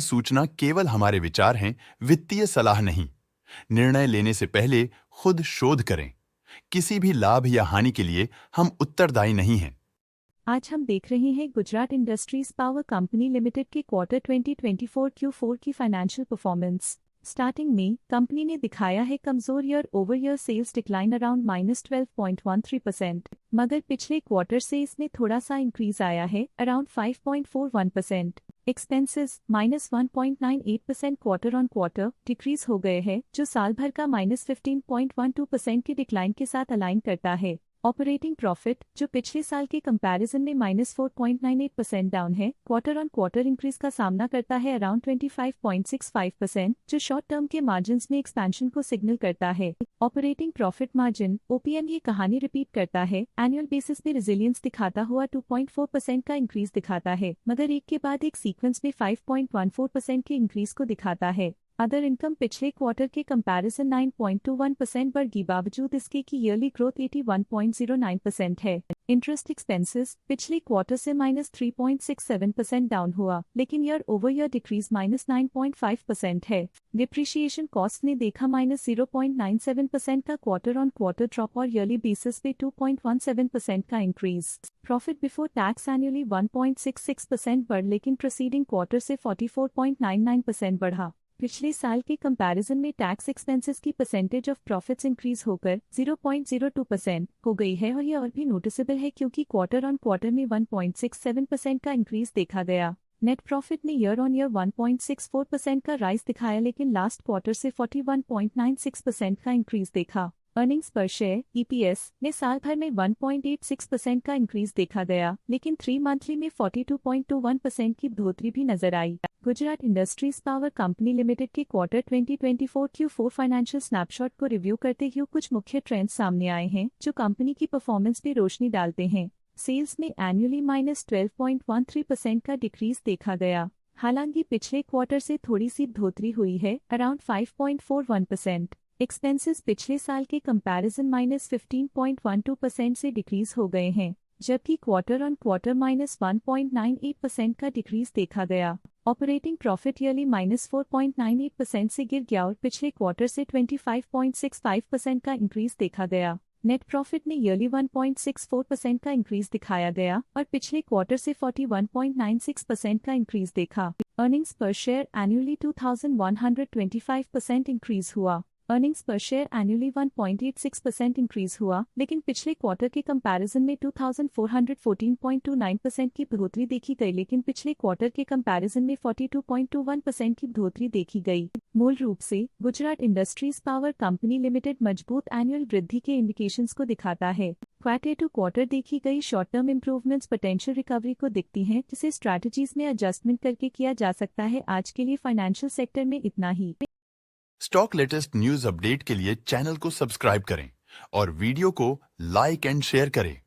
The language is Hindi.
सूचना केवल हमारे विचार हैं, वित्तीय सलाह नहीं। निर्णय लेने से पहले खुद शोध करें। किसी भी लाभ या हानि के लिए हम उत्तरदायी नहीं हैं। आज हम देख रहे हैं Gujarat industries power company limited के क्वार्टर 2024 Q4 की फाइनेंशियल परफॉर्मेंस। स्टार्टिंग में कंपनी ने दिखाया है कमजोर year over year sales decline around -12.13%, मगर पिछले क्वार्टर से इसमें थोड़ा सा इंक्रीज आया है around 5.41%। Expenses -1.98% quarter on quarter decrease हो गए हैं, जो साल भर का -15.12% की डिक्लाइन के साथ अलाइन करता है। ऑपरेटिंग प्रॉफिट, जो पिछले साल के कंपैरिजन में -4.98% डाउन है, क्वार्टर ऑन क्वार्टर इंक्रीज का सामना करता है अराउंड 25.65%, जो शॉर्ट टर्म के मार्जिन्स में एक्सपेंशन को सिग्नल करता है। ऑपरेटिंग प्रॉफिट मार्जिन (OPM) ये कहानी रिपीट करता है, एनुअल बेसिस में रेजिलियंस दिखाता हुआ 2.4% का इंक्रीज दिखाता है, मगर एक के बाद एक सीक्वेंस में 5.14% के इंक्रीज को दिखाता है। अदर इनकम पिछले क्वार्टर के कंपैरिजन 9.21% बढ़ी, बावजूद इसके की ईयरली ग्रोथ 81.09% है। इंटरेस्ट एक्सपेंसेस पिछले क्वार्टर से -3.67% डाउन हुआ, लेकिन ईयर ओवर ईयर डिक्रीज -9.5% है। डिप्रिशिएशन कॉस्ट ने देखा -0.97% का क्वार्टर ऑन क्वार्टर ड्रॉप और ईयरली बेसिस पे 2.17% का increase. Profit before tax annually 1.66% बढ़, लेकिन प्रीसीडिंग क्वार्टर से 44.99% बढ़ा। पिछले साल के कंपैरिजन में टैक्स एक्सपेंसेस की परसेंटेज ऑफ प्रॉफिट्स इंक्रीज होकर 0.02% हो गई है, और यह और भी नोटिसेबल है क्योंकि क्वार्टर ऑन क्वार्टर में 1.67% का इंक्रीज देखा गया। नेट प्रॉफिट ने ईयर ऑन ईयर 1.64% का राइज दिखाया, लेकिन लास्ट क्वार्टर से 41.96% का इंक्रीज देखा। अर्निंग्स पर शेयर (EPS) ने साल भर में 1.86% का इंक्रीज देखा गया, लेकिन 3 मंथली में 42.21% की बढ़ोतरी भी नजर आई। Gujarat industries power company limited के क्वार्टर 2024 Q4 फाइनेंशियल स्नैपशॉट को रिव्यू करते हुए कुछ मुख्य ट्रेंड्स सामने आए हैं, जो कंपनी की परफॉर्मेंस पे रोशनी डालते हैं। सेल्स में एनुअली -12.13% का डिक्रीज देखा गया, हालांकि पिछले क्वार्टर से थोड़ी सी बढ़ोतरी हुई है अराउंड 5.41%। एक्सपेंसेस पिछले साल के कंपैरिजन -15.12% से डिक्रीज हो गए हैं, जबकि क्वार्टर ऑन क्वार्टर -1.98% का डिक्रीज देखा गया। ऑपरेटिंग प्रॉफिट ईयरली -4.98% से गिर गया और पिछले क्वार्टर से 25.65% का इंक्रीज देखा गया। नेट प्रॉफिट ने ईयरली 1.64% का इंक्रीज दिखाया गया और पिछले क्वार्टर से 41.96% का इंक्रीज देखा। अर्निंग्स पर शेयर एनुअली 2125% इंक्रीज हुआ। अर्निंग्स पर शेयर एनुअली 1.86% इंक्रीज हुआ, लेकिन पिछले क्वार्टर के कंपैरिजन में 2414.29% की बढ़ोतरी देखी गई, लेकिन पिछले क्वार्टर के कंपैरिजन में 42.21% की बढ़ोतरी देखी गई। मूल रूप से Gujarat industries power company limited मजबूत एनुअल वृद्धि के इंडिकेशंस को दिखाता है। क्वार्टर टू क्वार्टर देखी गई short term improvements potential recovery को दिखती हैं, जिसे स्ट्रैटेजीज में एडजस्टमेंट करके किया जा सकता है। आज के लिए फाइनेंशियल सेक्टर में इतना ही। स्टॉक लेटेस्ट न्यूज अपडेट के लिए चैनल को सब्सक्राइब करें और वीडियो को लाइक एंड शेयर करें।